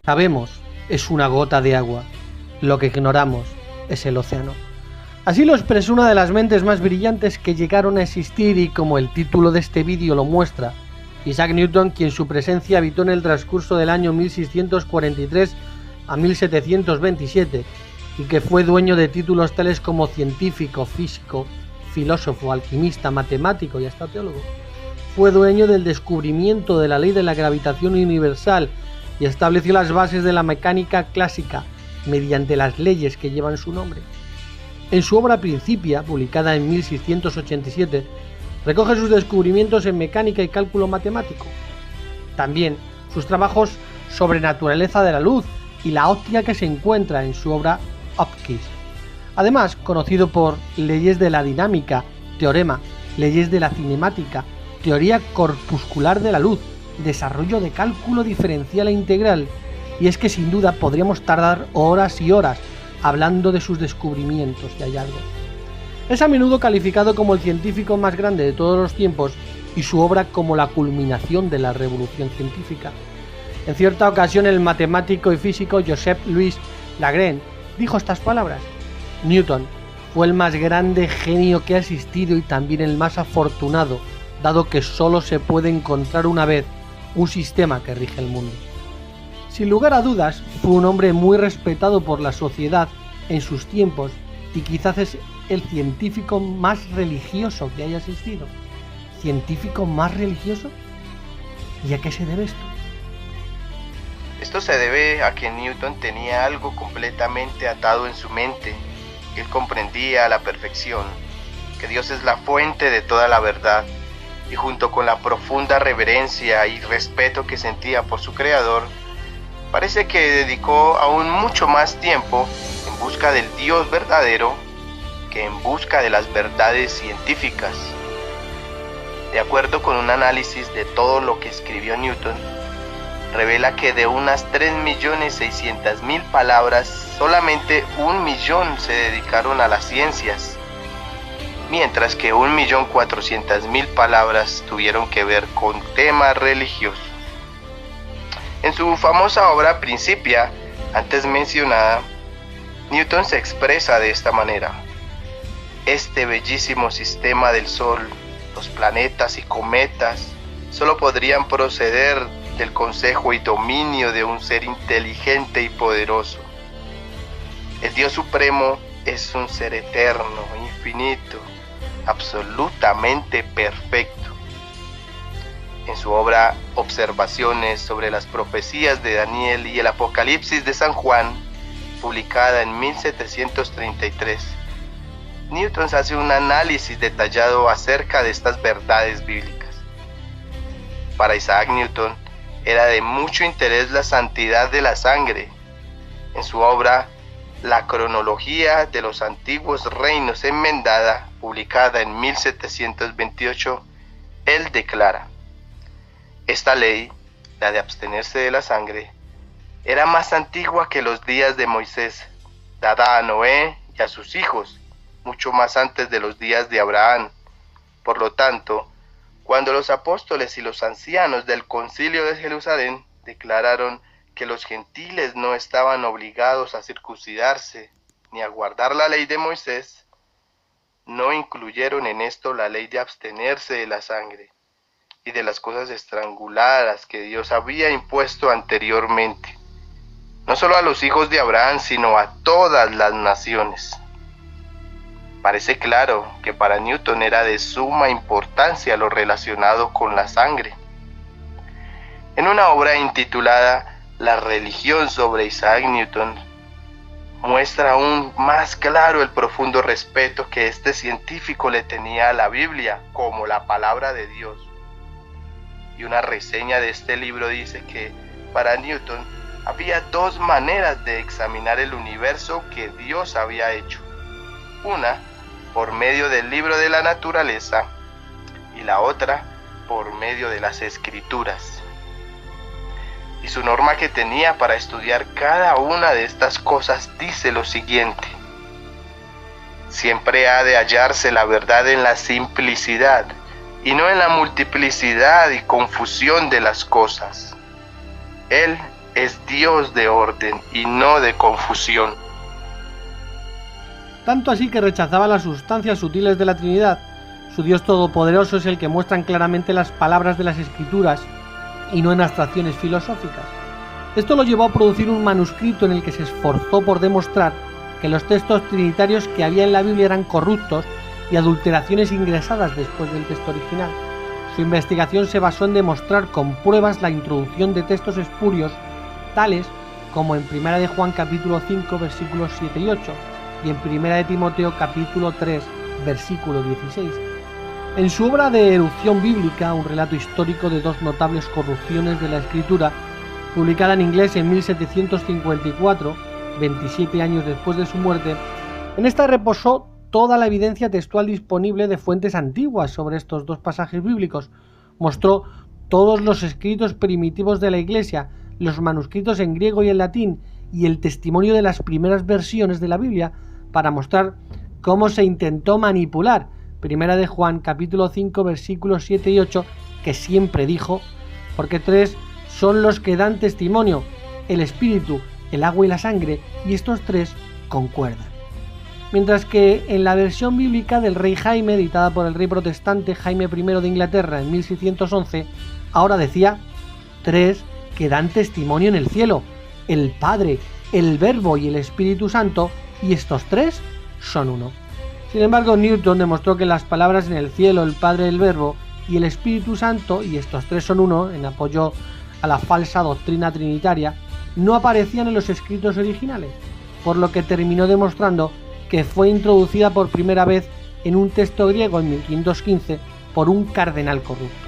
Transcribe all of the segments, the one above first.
sabemos es una gota de agua, lo que ignoramos es el océano. Así lo expresó una de las mentes más brillantes que llegaron a existir y, como el título de este vídeo lo muestra, Isaac Newton, quien su presencia habitó en el transcurso del año 1643 a 1727 y que fue dueño de títulos tales como científico, físico, filósofo, alquimista, matemático y hasta teólogo. Fue dueño del descubrimiento de la ley de la gravitación universal y estableció las bases de la mecánica clásica mediante las leyes que llevan su nombre. En su obra Principia, publicada en 1687, recoge sus descubrimientos en mecánica y cálculo matemático. También sus trabajos sobre naturaleza de la luz y la óptica que se encuentra en su obra Optics. Además, conocido por leyes de la dinámica, teorema, leyes de la cinemática, teoría corpuscular de la luz, desarrollo de cálculo diferencial e integral. Y es que sin duda podríamos tardar horas y horas hablando de sus descubrimientos y hallazgos. Es a menudo calificado como el científico más grande de todos los tiempos y su obra como la culminación de la revolución científica. En cierta ocasión el matemático y físico Joseph-Louis Lagrange dijo estas palabras: Newton fue el más grande genio que ha existido y también el más afortunado, dado que solo se puede encontrar una vez un sistema que rige el mundo. Sin lugar a dudas, fue un hombre muy respetado por la sociedad en sus tiempos y quizás es el científico más religioso que haya existido. ¿Científico más religioso? ¿Y a qué se debe esto? Esto se debe a que Newton tenía algo completamente atado en su mente. Él comprendía a la perfección que Dios es la fuente de toda la verdad, y junto con la profunda reverencia y respeto que sentía por su creador, parece que dedicó aún mucho más tiempo en busca del Dios verdadero que en busca de las verdades científicas. De acuerdo con un análisis de todo lo que escribió Newton, revela que de unas 3.600.000 palabras, solamente 1.000.000 se dedicaron a las ciencias, mientras que 1.400.000 palabras tuvieron que ver con temas religiosos. En su famosa obra Principia, antes mencionada, Newton se expresa de esta manera: este bellísimo sistema del Sol, los planetas y cometas, solo podrían proceder del consejo y dominio de un ser inteligente y poderoso. El Dios Supremo es un ser eterno, infinito, absolutamente perfecto. En su obra Observaciones sobre las profecías de Daniel y el Apocalipsis de San Juan, publicada en 1733, Newton hace un análisis detallado acerca de estas verdades bíblicas. Para Isaac Newton era de mucho interés la santidad de la sangre. En su obra La cronología de los antiguos reinos enmendada, publicada en 1728, él declara: esta ley, la de abstenerse de la sangre, era más antigua que los días de Moisés, dada a Noé y a sus hijos, mucho más antes de los días de Abraham. Por lo tanto, cuando los apóstoles y los ancianos del Concilio de Jerusalén declararon que los gentiles no estaban obligados a circuncidarse ni a guardar la ley de Moisés, no incluyeron en esto la ley de abstenerse de la sangre y de las cosas estranguladas que Dios había impuesto anteriormente, no solo a los hijos de Abraham, sino a todas las naciones. Parece claro que para Newton era de suma importancia lo relacionado con la sangre. En una obra intitulada La religión sobre Isaac Newton, muestra aún más claro el profundo respeto que este científico le tenía a la Biblia como la palabra de Dios. Y una reseña de este libro dice que para Newton había dos maneras de examinar el universo que Dios había hecho. Una por medio del libro de la naturaleza y la otra por medio de las escrituras. Y su norma que tenía para estudiar cada una de estas cosas dice lo siguiente: siempre ha de hallarse la verdad en la simplicidad y no en la multiplicidad y confusión de las cosas. Él es Dios de orden y no de confusión. Tanto así que rechazaba las sustancias sutiles de la Trinidad. Su Dios todopoderoso es el que muestran claramente las palabras de las Escrituras y no en abstracciones filosóficas. Esto lo llevó a producir un manuscrito en el que se esforzó por demostrar que los textos trinitarios que había en la Biblia eran corruptos y adulteraciones ingresadas después del texto original. Su investigación se basó en demostrar con pruebas la introducción de textos espurios, tales como en 1 de Juan capítulo 5 versículos 7 y 8 y en 1 de Timoteo capítulo 3 versículo 16. En su obra de Erupción Bíblica, un relato histórico de dos notables corrupciones de la Escritura, publicada en inglés en 1754, 27 años después de su muerte, en esta reposó toda la evidencia textual disponible de fuentes antiguas sobre estos dos pasajes bíblicos. Mostró todos los escritos primitivos de la Iglesia, los manuscritos en griego y en latín y el testimonio de las primeras versiones de la Biblia para mostrar cómo se intentó manipular 1 de Juan capítulo 5 versículos 7 y 8, que siempre dijo, porque tres son los que dan testimonio, el espíritu, el agua y la sangre, y estos tres concuerdan. Mientras que en la versión bíblica del rey Jaime, editada por el rey protestante Jaime I de Inglaterra en 1611, ahora decía, tres que dan testimonio en el cielo, el Padre, el Verbo y el Espíritu Santo, y estos tres son uno. Sin embargo, Newton demostró que las palabras en el cielo, el Padre, el Verbo y el Espíritu Santo, y estos tres son uno, en apoyo a la falsa doctrina trinitaria, no aparecían en los escritos originales, por lo que terminó demostrando que fue introducida por primera vez en un texto griego en 1515 por un cardenal corrupto.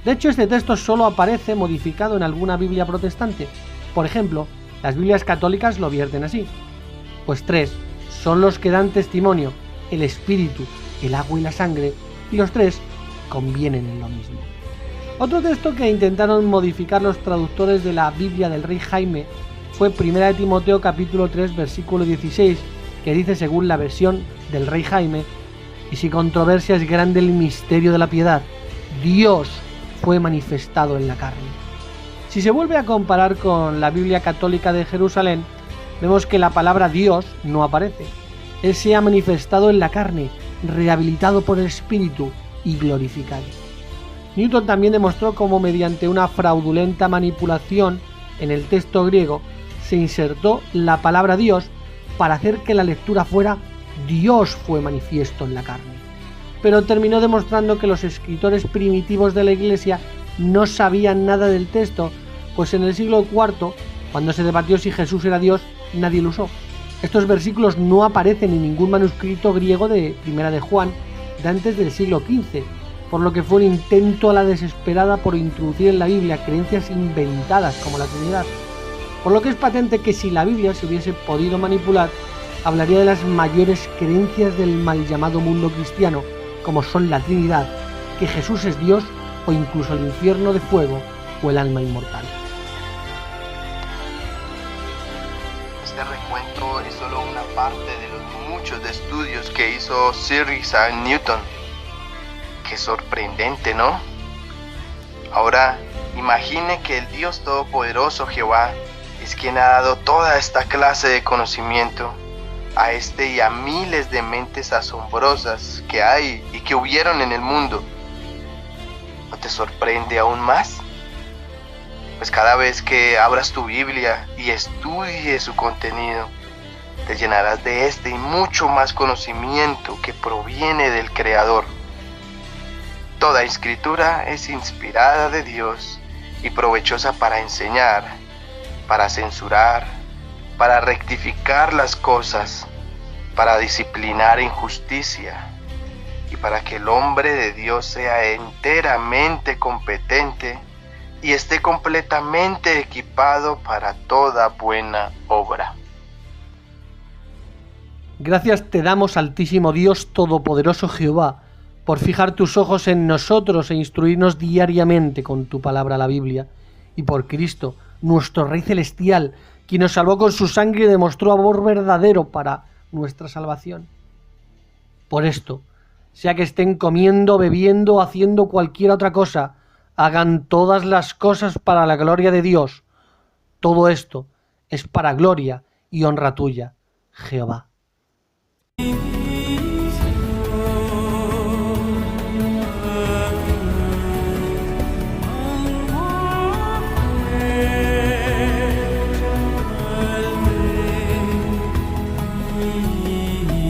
De hecho, este texto solo aparece modificado en alguna Biblia protestante. Por ejemplo, las Biblias católicas lo vierten así, pues tres son los que dan testimonio, el espíritu, el agua y la sangre, y los tres convienen en lo mismo. Otro texto que intentaron modificar los traductores de la Biblia del rey Jaime fue 1 de Timoteo capítulo 3 versículo 16, que dice según la versión del rey Jaime, y si controversia es grande el misterio de la piedad, Dios fue manifestado en la carne. Si se vuelve a comparar con la Biblia católica de Jerusalén, vemos que la palabra Dios no aparece. Él se ha manifestado en la carne, rehabilitado por el Espíritu y glorificado. Newton también demostró cómo mediante una fraudulenta manipulación en el texto griego se insertó la palabra Dios para hacer que la lectura fuera Dios fue manifiesto en la carne. Pero terminó demostrando que los escritores primitivos de la Iglesia no sabían nada del texto, pues en el siglo IV, cuando se debatió si Jesús era Dios, nadie lo usó. Estos versículos no aparecen en ningún manuscrito griego de 1 de Juan de antes del siglo XV, por lo que fue un intento a la desesperada por introducir en la Biblia creencias inventadas como la Trinidad. Por lo que es patente que si la Biblia se hubiese podido manipular, hablaría de las mayores creencias del mal llamado mundo cristiano, como son la Trinidad, que Jesús es Dios o incluso el infierno de fuego o el alma inmortal. Este recuento es solo una parte de los muchos estudios que hizo Sir Isaac Newton. Qué sorprendente, ¿no? Ahora, imagine que el Dios Todopoderoso Jehová es quien ha dado toda esta clase de conocimiento a este y a miles de mentes asombrosas que hay y que hubieron en el mundo. ¿No te sorprende aún más? Pues cada vez que abras tu Biblia y estudies su contenido, te llenarás de este y mucho más conocimiento que proviene del Creador. Toda escritura es inspirada de Dios y provechosa para enseñar, para censurar, para rectificar las cosas, para disciplinar injusticia y para que el hombre de Dios sea enteramente competente y esté completamente equipado para toda buena obra. Gracias te damos, Altísimo Dios Todopoderoso Jehová, por fijar tus ojos en nosotros e instruirnos diariamente con tu palabra, la Biblia, y por Cristo, nuestro Rey Celestial, quien nos salvó con su sangre y demostró amor verdadero para nuestra salvación. Por esto, sea que estén comiendo, bebiendo o haciendo cualquier otra cosa, hagan todas las cosas para la gloria de Dios todo esto es para gloria y honra tuya, Jehová.